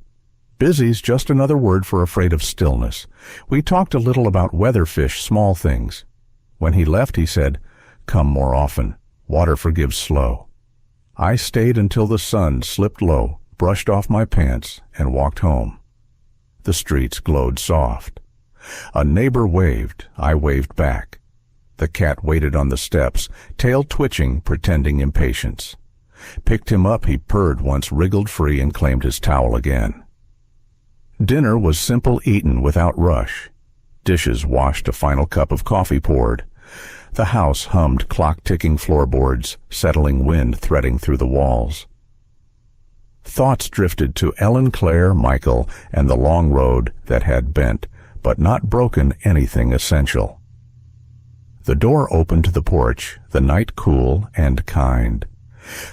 "Busy's just another word for afraid of stillness." We talked a little about weatherfish, small things. When he left, he said, "Come more often. Water forgives slow." I stayed until the sun slipped low, brushed off my pants, and walked home. The streets glowed soft. A neighbor waved. I waved back. The cat waited on the steps, tail twitching, pretending impatience. Picked him up, he purred once, wriggled free, and claimed his towel again. Dinner was simple, eaten without rush. Dishes washed, a final cup of coffee poured. The house hummed clock-ticking floorboards, settling wind threading through the walls. Thoughts drifted to Ellen, Claire, Michael, and the long road that had bent, but not broken, anything essential. The door opened to the porch, the night cool and kind.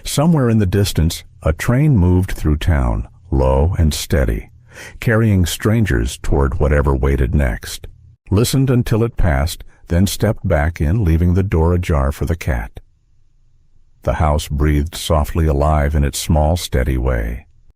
Somewhere in the distance, a train moved through town, low and steady, carrying strangers toward whatever waited next. Listened until it passed, then stepped back in, leaving the door ajar for the cat. The house breathed softly alive in its small, steady way.